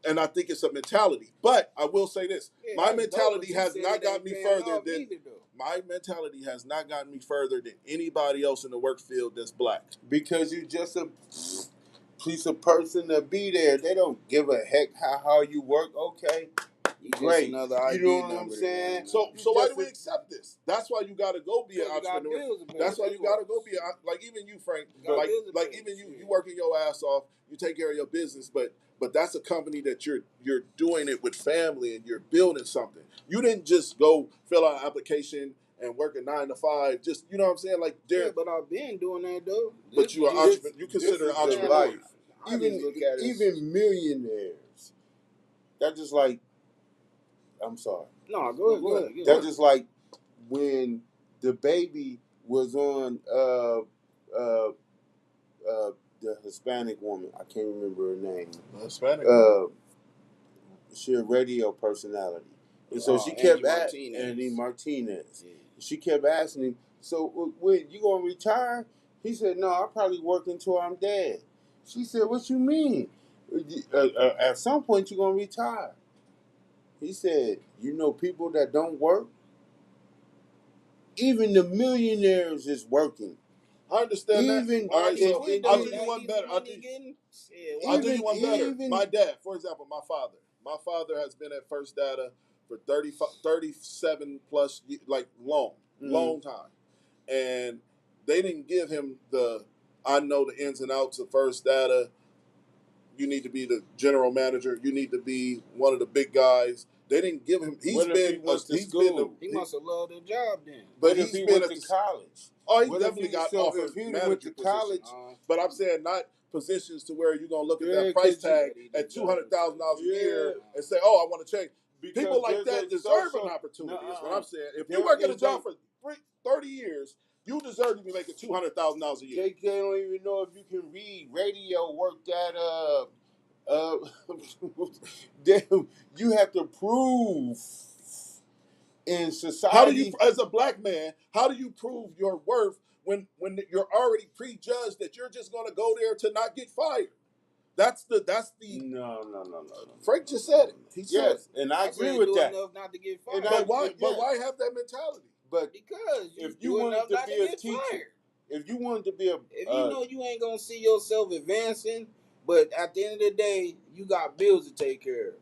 And I think it's a mentality. But I will say this: my mentality has not gotten me further than my mentality has not gotten me further than anybody else in the work field that's black. Because you just a piece of person to be there. They don't give a heck how you work. Okay, great. Another You ID know what I'm number saying? So why do we accept this? That's why you got to go be an entrepreneur. That's why you got to go be like even you, Frank. Like even you working your ass off. You take care of your business, but that's a company that you're doing it with family and you're building something. You didn't just go fill out an application and work a 9 to 5. Just you know what I'm saying? Like, yeah, but I've been doing that though. But you are entrepreneur. You consider an entrepreneur. Life. Even millionaires. That's just like. I'm sorry. No, go ahead. That's just like when the baby was on the Hispanic woman. I can't remember her name. Hispanic. She a radio personality, and so she kept asking Andy Martinez. Yeah. She kept asking him, "So when you gonna retire?" He said, "No, I'll probably work until I'm dead." She said, "What you mean? At some point you're gonna retire?" He said, "You know, people that don't work, even the millionaires is working." I understand that. All right, so I'll do you one better. I'll do you one better. My dad, for example, my father. My father has been at First Data for 37 plus, like long time. And they didn't give him I know the ins and outs of First Data. You need to be the general manager. You need to be one of the big guys. They didn't give him. He must have loved the job then. But he's been to college. Oh, he definitely got offered manager positions. But I'm saying not positions to where you're gonna look at that price tag at $200,000 a year and say, "Oh, I want to change." People like that deserve an opportunity. Is what I'm saying. If you work at a job for 30 years, you deserve to be making $200,000 a year. They don't even know if you can read. Radio work that you have to prove in society. How do you, as a black man, how do you prove your worth when you're already prejudged that you're just going to go there to not get fired? That's the. No. Frank just said it. He said yes, and I agree with that. Enough not to get fired. But why have that mentality? But because if you wanted to be a teacher, if you wanted to be a, if you know you ain't gonna see yourself advancing, but at the end of the day, you got bills to take care of.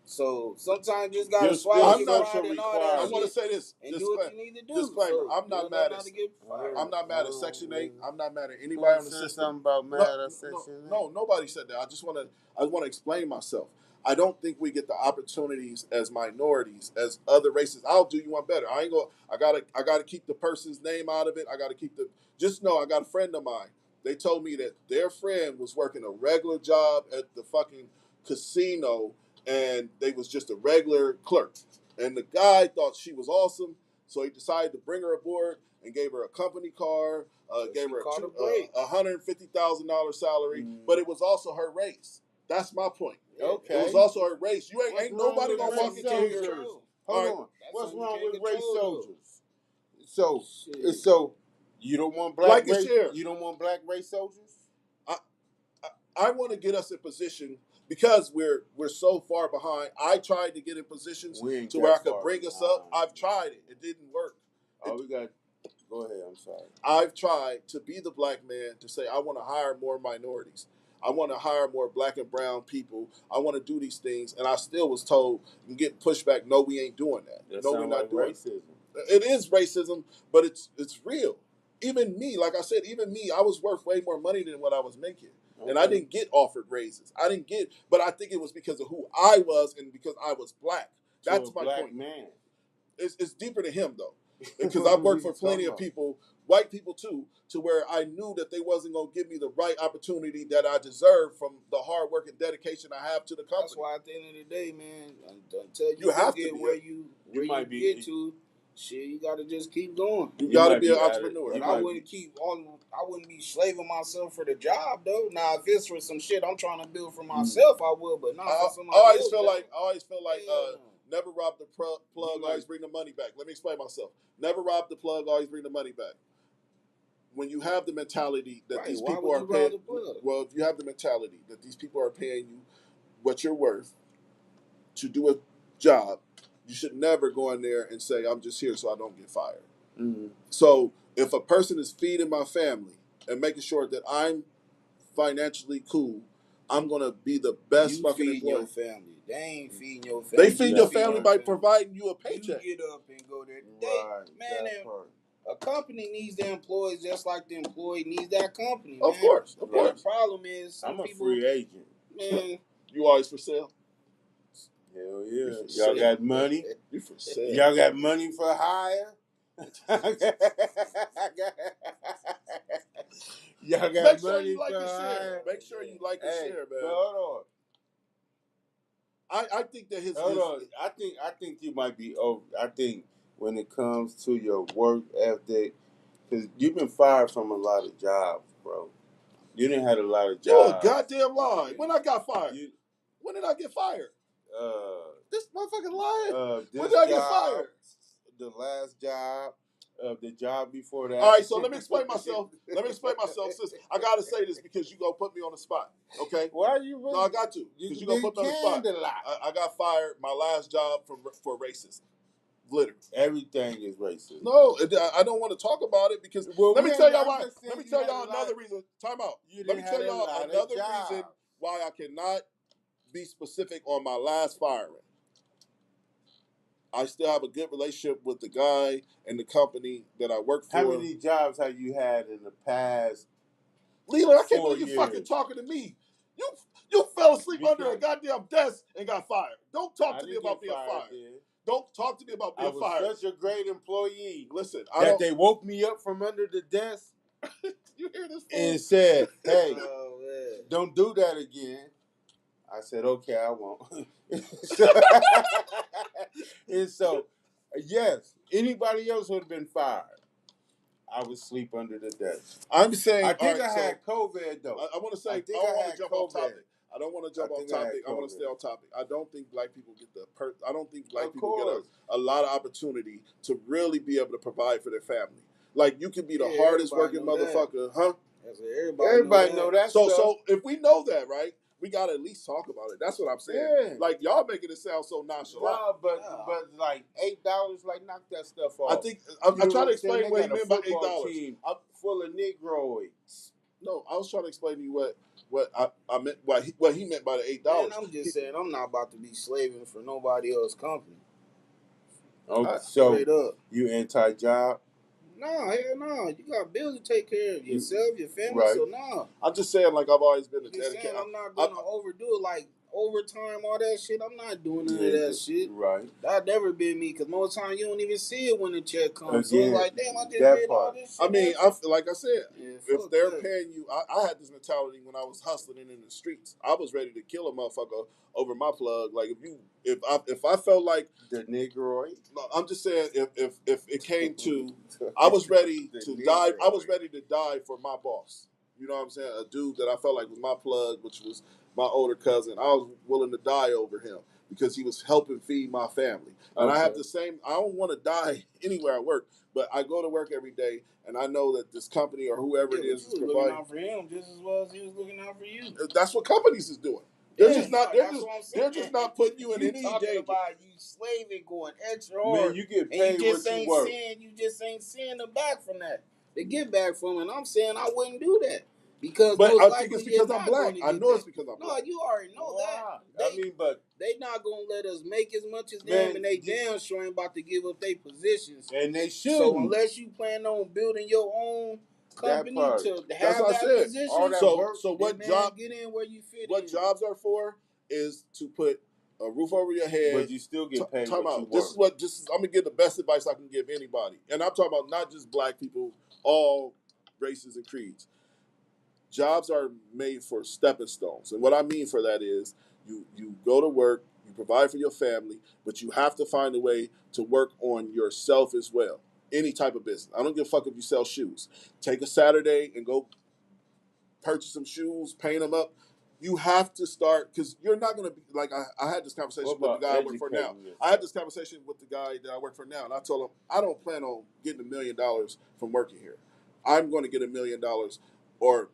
So sometimes you just gotta swallow your pride and all that. I want to say this. And do what you need to do. Disclaimer: So I'm not mad at Section 8. I'm not mad at anybody on the system. Something about mad at Section 8. No, nobody said that. I just want to explain myself. I don't think we get the opportunities as minorities, as other races. I'll do you one better. I ain't go. I gotta keep the person's name out of it. I gotta keep the. Just know, I got a friend of mine. They told me that their friend was working a regular job at the fucking casino, and they was just a regular clerk. And the guy thought she was awesome, so he decided to bring her aboard and gave her a company car, gave her a $150,000 salary, but it was also her race. That's my point. Okay. It was also her race. You What's ain't wrong nobody with gonna race walk into here. soldiers? All right. Hold on. What's wrong with race soldiers? So you don't want black Like and race, share. you don't want black race soldiers? I want to get us in position because we're so far behind. I tried to get in positions to where I could bring us up. I've tried it. It didn't work. Go ahead, I'm sorry. I've tried to be the black man to say I want to hire more minorities. I want to hire more black and brown people. I want to do these things, and I still was told and get pushback. No, we ain't doing that. No, we're not doing racism. It is racism, but it's real. Even me, like I said, I was worth way more money than what I was making. Okay. And I didn't get offered raises. But I think it was because of who I was and because I was black. That's my point. Man. It's deeper than him though, because I've worked for plenty of people, white people too, to where I knew that they wasn't gonna give me the right opportunity that I deserved from the hard work and dedication I have to the company. That's why at the end of the day, man, until you have to get be where you get to. Shit, you gotta just keep going. You gotta be an entrepreneur. But I wouldn't be slaving myself for the job though. Now, if it's for some shit I'm trying to build for myself, I will. But not for somebody else. I always feel like never rob the plug. Always bring the money back. Let me explain myself. Never rob the plug. Always bring the money back. When you have the mentality that these people are paying, if you have the mentality that these people are paying you what you're worth to do a job, you should never go in there and say, I'm just here so I don't get fired. Mm-hmm. So if a person is feeding my family and making sure that I'm financially cool, I'm going to be the best fucking employee. Your family. They ain't feeding your family. They feed your family by providing you a paycheck. You get up and go there. A company needs their employees just like the employee needs that company. Of course. The problem is I'm a free agent. Man, you always for sale? Hell yeah. Y'all got money? You for sale. Y'all got money for hire? Y'all got money for hire? Make sure you like and share, man. Hold on. I think that I think you might be over. I think when it comes to your work ethic, because you've been fired from a lot of jobs, bro. You didn't have a lot of jobs. You a goddamn lie. When I got fired? When did I get fired? This motherfucking lying. When did I get fired? The last job, the job before that. All right, so let me explain myself. Sis. I gotta say this because you gonna put me on the spot. Okay? Why are you? No, I got to. Because you gonna put me on the spot. I got fired. My last job for racism. Literally, everything is racist. No, I don't want to talk about it because let me tell y'all why. Let me tell y'all another reason. Time out. Let me tell y'all another reason why I cannot be specific on my last firing. I still have a good relationship with the guy and the company that I work for. How many jobs have you had in the past? Leland, I can't believe you fucking talking to me. You fell asleep under a goddamn desk and got fired. Don't talk to me about being fired. Don't talk to me about being fired. I was such a great employee. Listen, they woke me up from under the desk. You hear this? And said, "Hey, don't do that again." I said, "Okay, I won't." And so, yes, anybody else would have been fired. I would sleep under the desk. I'm saying, I think I had COVID though. I want to say, I don't want to jump off topic. I don't want to jump off topic. I want to stay on topic. I don't think black people get I don't think black people get a lot of opportunity to really be able to provide for their family. Like you can be the hardest working motherfucker, huh? Everybody know that. So if we know that, right? We gotta at least talk about it. That's what I'm saying. Yeah. Like y'all making it sound so nonchalant. No, but like $8, like knock that stuff off. I think I'm trying to explain what he meant by $8. I'm full of Negroids. No, I was trying to explain to you what I meant, what he meant by the $8. I'm just saying I'm not about to be slaving for nobody else's company. Okay, so you anti-job? No, hell no. You got bills to take care of yourself, your family. Right. So no. I'm just saying, like I've always been a dedicated. I'm not gonna overdo it. Like overtime, all that shit. I'm not doing none of that shit. Right. That never been me, because most time you don't even see it when the check comes. So Again, it's like, damn, I just that did all part. this shit. I mean, like I said, Yeah, if fuck they're that. paying you, I had this mentality when I was hustling in the streets. I was ready to kill a motherfucker over my plug. Like if I felt like The Negroid. no, I'm just saying if it came to, I was ready to die. I was ready to die for my boss. You know what I'm saying? A dude that I felt like was my plug, which was my older cousin. I was willing to die over him because he was helping feed my family. And I have the same. I don't want to die anywhere I work, but I go to work every day, and I know that this company or whoever it is you was looking out for him just as well as he was looking out for you. That's what companies is doing. They're Yeah, just not. no, that's what I'm saying. They're just not putting you in You any talking danger. about you slaving, going extra Man, hard. you get and paid you just what you ain't work. seeing the back from that. They get back from it. And I'm saying I wouldn't do that. Because But most I likely think it's you're because I'm not black. gonna I get know that. it's because I'm No, black. you already know that. I mean, but They not gonna let us make as much as Man, them, and they damn sure ain't about to give up their positions. and they shouldn't. So unless you plan on building your own company part. to That's have what I that said. position, All that So work, so what then, job? get in where you fit What in. jobs are for is to put a roof over your head. but you still get paid Time what out. you This work. is what. I'm gonna give the best advice I can give anybody, and I'm talking about not just black people, all races and creeds. Jobs are made for stepping stones, and what I mean for that is you go to work, you provide for your family, but you have to find a way to work on yourself as well. Any type of business. I don't give a fuck if you sell shoes. Take a Saturday and go purchase some shoes, paint them up. You have to start, because you're not going to be like I had this conversation What with the about guy I work for now. educating yourself? I had this conversation with the guy that I work for now, and I told him I don't plan on getting $1 million from working here. I'm going to get $1 million, or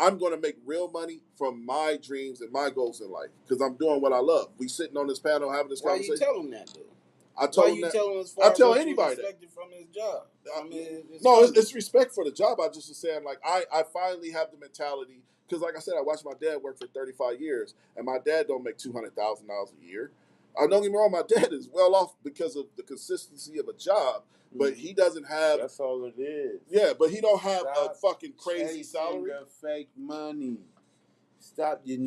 I'm going to make real money from my dreams and my goals in life because I'm doing what I love. We sitting on this panel having this Why conversation. you tell him that, though? I told Why him you that. tell him as I far tell as what anybody you that. expected from his job? From his No, company? it's respect for the job. I just was saying, like, I finally have the mentality, because like I said, I watched my dad work for 35 years, and my dad don't make $200,000 a year. Don't get me wrong, my dad is well off because of the consistency of a job, but he doesn't have. That's all it is. Yeah, but he don't have Stop a fucking crazy chasing salary. the fake money. Stop. We're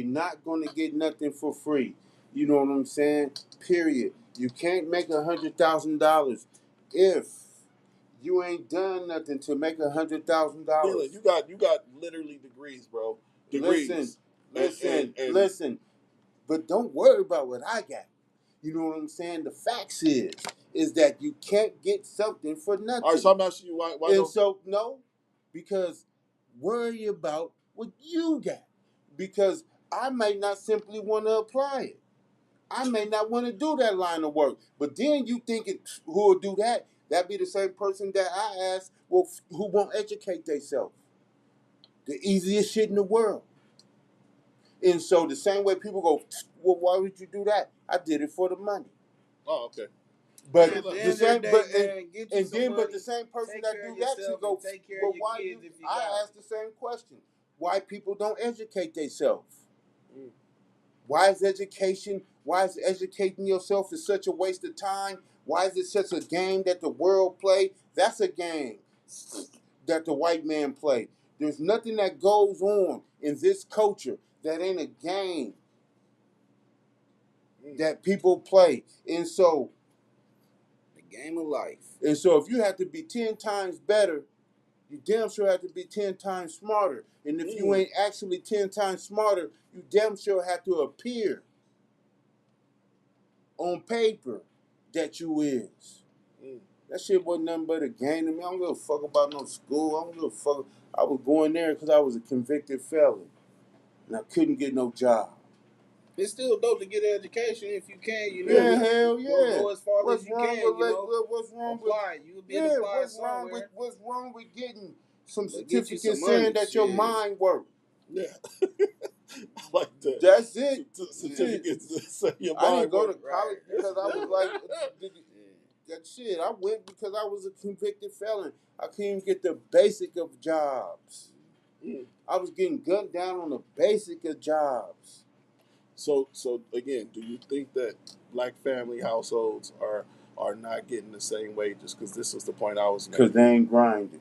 not going to get nothing for free. You know what I'm saying? Period. You can't make $100,000 if you ain't done nothing to make $100,000. Dylan, you got literally degrees, bro. Degrees. Listen. But don't worry about what I got. You know what I'm saying? The facts is that you can't get something for nothing. All right, so I'm asking you why And don't. so, no, because worry about what you got. Because I may not simply want to apply it. I may not want to do that line of work. But then you thinking who will do that? That be the same person that I ask, well, who won't educate themselves. The easiest shit in the world. And so the same way people go, well, why would you do that? I did it for the money. Oh, okay. But At the the end of same, the but day, man, get you and some then, money, but the same person take that care do of that should yourself go. and take care Well, of your why kids you? if you I got ask the same question: why people don't educate themselves? Why is education? Why is educating yourself is such a waste of time? Why is it such a game that the world play? That's a game that the white man play. There's nothing that goes on in this culture that ain't a game that people play. And so, the game of life. And so if you have to be 10 times better, you damn sure have to be 10 times smarter. And if you ain't actually 10 times smarter, you damn sure have to appear on paper that you is. That shit wasn't nothing but a game to me. I don't give a fuck about no school. I don't give a fuck. I was going there because I was a convicted felon. And I couldn't get no job. It's still dope to get an education if you can, you know. Yeah, hell yeah. Go as far What's as you wrong can, with you know. what's wrong apply. with You'll be able to apply what's somewhere. what's wrong with getting some But get you certificate some money, saying that your shit. mind works? Yeah. I like that. That's it. Certificates to say your I mind didn't go to work. college because I was like, that shit. I went because I was a convicted felon. I couldn't even get the basic of jobs. I was getting gunned down on the basic of jobs. So again, do you think that black family households are not getting the same wages? Because this was the point I was making. Because they ain't grinding.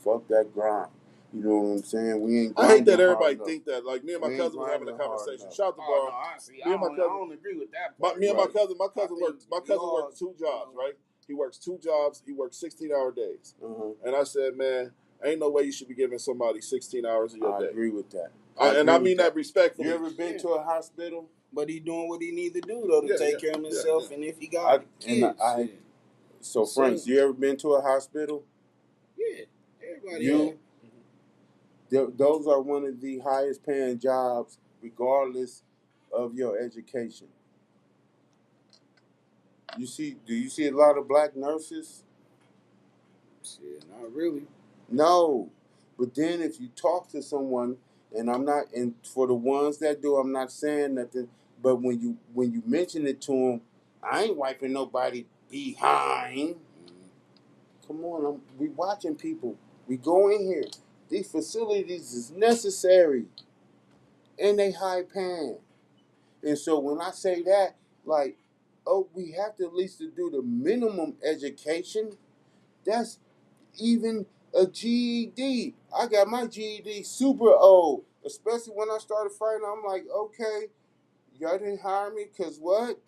Fuck that grind. You know what I'm saying? We ain't. I hate that grinding hard everybody enough. think that. Like me and my We ain't cousin was having a grinding hard conversation. enough. Shout out to Oh, Bar. no, I see. Me and my I cousin. don't agree with that My, part. me and my Right. cousin. My I cousin think works. My we cousin all, works 2 jobs. Right. He works 2 jobs. He works 16-hour days. And I said, man, ain't no way you should be giving somebody 16 hours of your I day. agree with that. And I mean that respectfully. You ever been to a hospital? But he doing what he need to do though to take care of himself, and if he got kids, shit. So Franks, you ever been to a hospital? Yeah, everybody. Those are one of the highest paying jobs, regardless of your education. Do you see a lot of black nurses? Shit, not really. No, but then if you talk to someone, and for the ones that do, I'm not saying nothing. But when you mention it to them, I ain't wiping nobody behind. Come on, we watching people. We go in here. These facilities is necessary, and they high paying. And so when I say that, like, oh, we have to at least do the minimum education. That's even a GED. I got my GED super old, especially when I started fighting. I'm like, okay, y'all didn't hire me because what?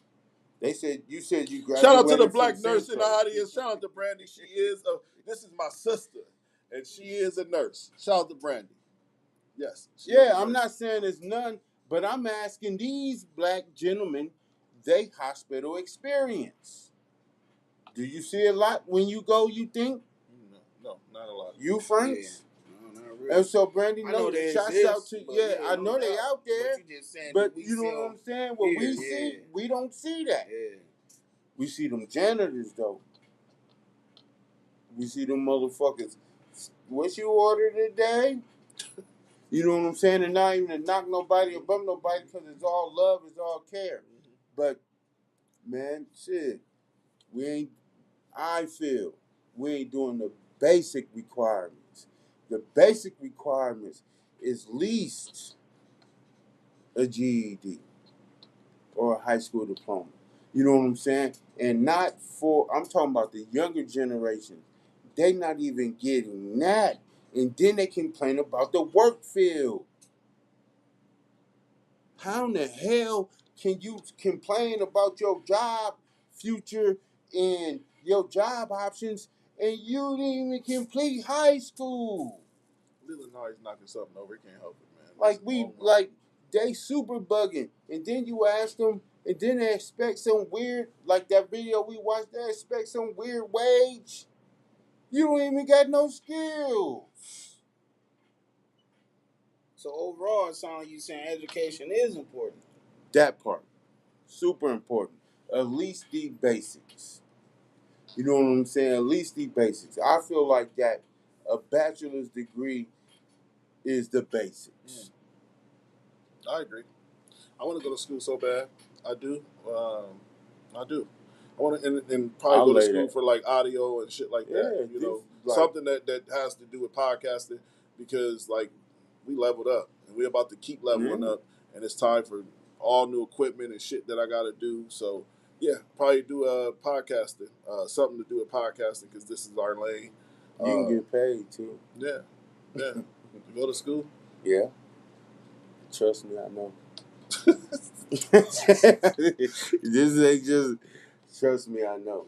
They said you graduated. Shout out to the black from nurse in the Central. audience. Shout out to Brandy. She is this is my sister, and she is a nurse. Shout out to Brandy. Yes. Yeah, I'm not saying there's none, but I'm asking these black gentlemen, they hospital experience. Do you see a lot when you go? You think? No, not a lot. You Franks? No, not really. And so Brandy, I know they shouts exist, out to but I know they out there. But you just saying, But we you know see what them I'm saying? What we here, see, we don't see that. Yeah. We see them janitors though. We see them motherfuckers. What you ordered today? You know what I'm saying? And not even to knock nobody or bump nobody because it's all love, it's all care. But man, shit, I feel we ain't doing the basic requirements. The basic requirements is least a GED or a high school diploma. You know what I'm saying? And I'm talking about the younger generation. They not even getting that. And then they complain about the work field. How in the hell can you complain about your job future and your job options and you didn't even complete high school? Illinois is knocking something over. He can't help it, man. They super bugging. And then you ask them, and then they expect some weird, like that video we watched, they expect some weird wage. You don't even got no skills. So overall, it sounds like you saying education is important. That part. Super important. At least the basics. You know what I'm saying? At least the basics. I feel like that a bachelor's degree is the basics. I agree. I want to go to school so bad. I do. I do. I want to and probably go to school for like audio and shit like that. Yeah, you know, like, something that has to do with podcasting because like we leveled up and we're about to keep leveling up, and it's time for all new equipment and shit that I got to do. So yeah, probably do podcasting, something to do with podcasting because this is our lane. You can get paid too. Yeah. You go to school. Yeah. Trust me, I know. This ain't just. Trust me, I know.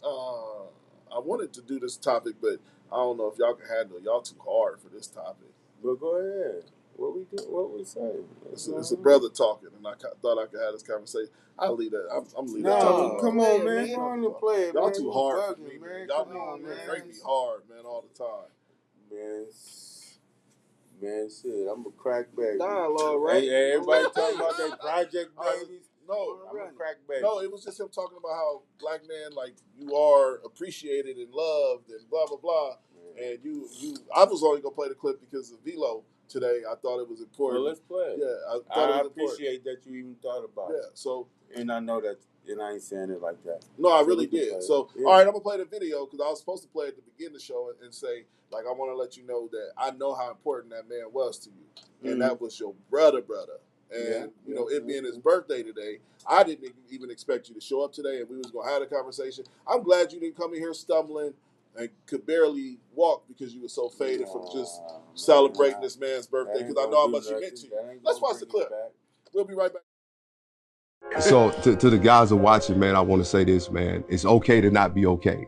I wanted to do this topic, but I don't know if y'all can handle it. Y'all too hard for this topic. But go ahead. What we do? What we say? It's a brother talking, and I thought I could have this conversation. I'll leave that. I'm leaving that topic. Come on, man. Go on and play it, Y'all man. too You hard for bugging, me, man. Y'all Come on, man. make me hard, man, all the time. Man, shit, I'm a crack baby. Dialogue, right? Hey, everybody talking about their project babies. No, I'm a crack baby. No, it was just him talking about how black man, like, you are appreciated and loved and blah, blah, blah. And I was only going to play the clip because of Velo today. I thought it was important. Well, let's play it. Yeah, I thought it was appreciate that you even thought about it. Yeah, so. And I know that, and I ain't saying it like that. No, I really did. So, all right, I'm going to play the video because I was supposed to play at the beginning of the show and say, like, I want to let you know that I know how important that man was to you. And that was your brother. And, you know, it being his birthday today, I didn't even expect you to show up today and we was going to have a conversation. I'm glad you didn't come in here stumbling, and could barely walk because you were so faded from just celebrating this man's birthday. Because I know how much he meant to you. Let's watch the clip. We'll be right back. So to the guys who are watching, man, I want to say this, man. It's okay to not be okay.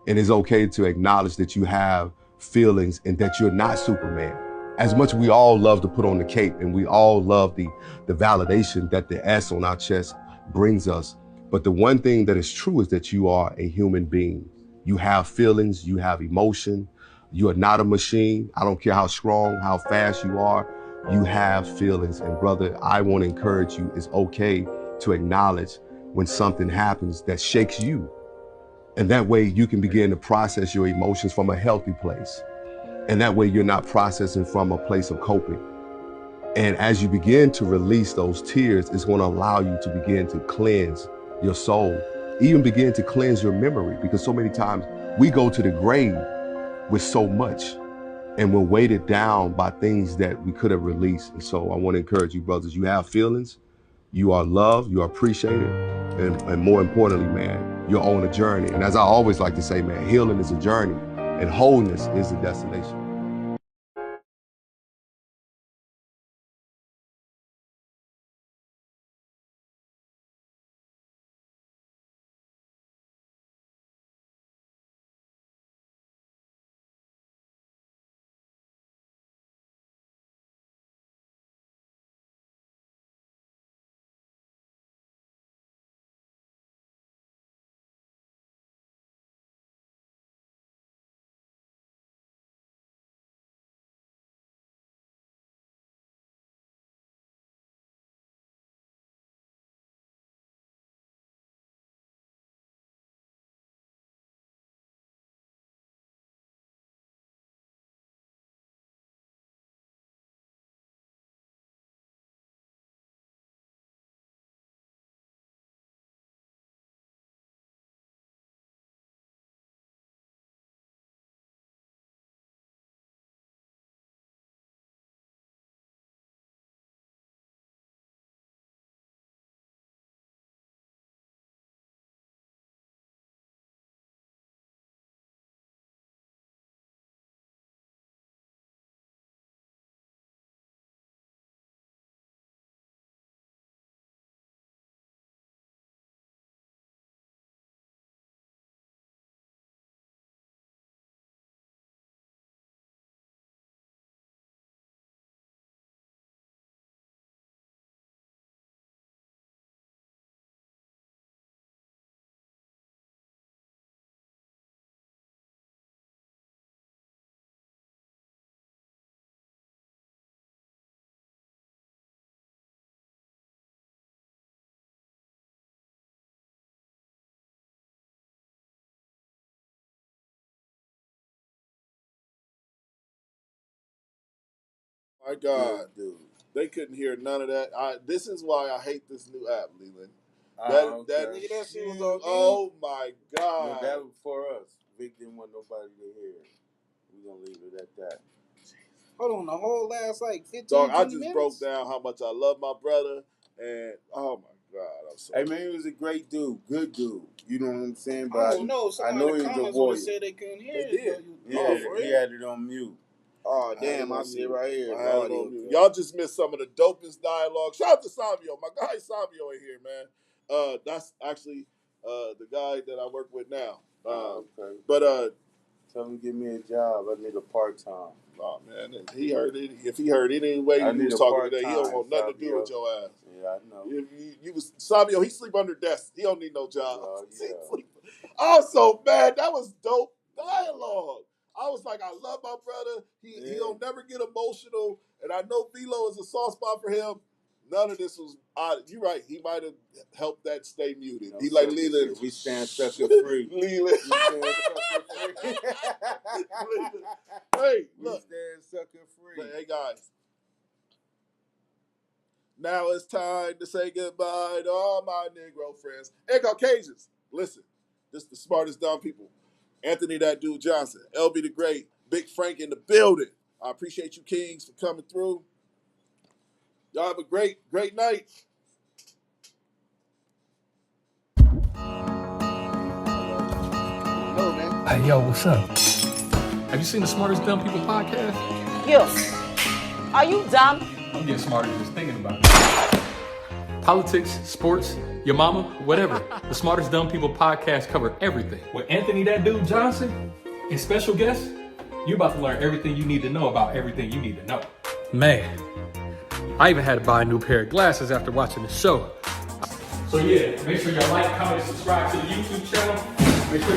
And it's okay to acknowledge that you have feelings and that you're not Superman. As much as we all love to put on the cape and we all love the validation that the S on our chest brings us. But the one thing that is true is that you are a human being. You have feelings, you have emotion. You are not a machine. I don't care how strong, how fast you are. You have feelings. And brother, I want to encourage you, it's okay to acknowledge when something happens that shakes you. And that way you can begin to process your emotions from a healthy place. And that way you're not processing from a place of coping. And as you begin to release those tears, it's going to allow you to begin to cleanse your soul, even begin to cleanse your memory, because so many times we go to the grave with so much and we're weighted down by things that we could have released. And so I want to encourage you, brothers, you have feelings, you are loved, you are appreciated, and more importantly, man, you're on a journey. And as I always like to say, man, healing is a journey and wholeness is the destination. My God, dude, they couldn't hear none of that. This is why I hate this new app, Leland. Nigga, that shit was on oh my God. No, that was for us. Vic didn't want nobody to hear it. We're going to leave it at that. Hold on, the whole last like 15 Dog, I 20 just minutes? broke down how much I love my brother, and oh my God, I'm so. Hey, man, he was a great dude. Good dude. You know what I'm saying? But I don't know. I know he was a warrior. Said they couldn't hear They it. did. He had it on mute. Oh, damn, I see it right here. I had it on mute. Y'all just missed some of the dopest dialogue. Shout out to Savio. My guy Savio in here, man. That's actually the guy that I work with now. Okay. But tell him to give me a job. I need a part-time. Oh, man. He heard it. If he heard any way he was talking today, he don't want nothing to do with your ass. Yeah, I know. You was Savio, he sleep under desks. He don't need no job. Also, man, that was dope dialogue. I was like, I love my brother. He don't never get emotional. And I know Velo is a soft spot for him. None of this was odd. You're right. He might have helped that stay muted. He like Leland. We stand sucker free. Leland. Hey, look. We stand sucker free. Hey, guys. Now it's time to say goodbye to all my Negro friends and Caucasians. Listen, this is the smartest dumb people. Anthony That Dude Johnson, LB the Great, Big Frank in the building. I appreciate you kings for coming through. Y'all have a great, great night. No, man. Hey, yo, what's up? Have you seen the Smartest Dumb People podcast? You. Are you dumb? I'm getting smarter just thinking about it. Politics, sports, your mama, whatever. The Smartest Dumb People podcast cover everything. With Anthony That Dude Johnson and special guests, you're about to learn everything you need to know about everything you need to know. Man, I even had to buy a new pair of glasses after watching the show. So yeah, make sure y'all like, comment, and subscribe to the YouTube channel. Make sure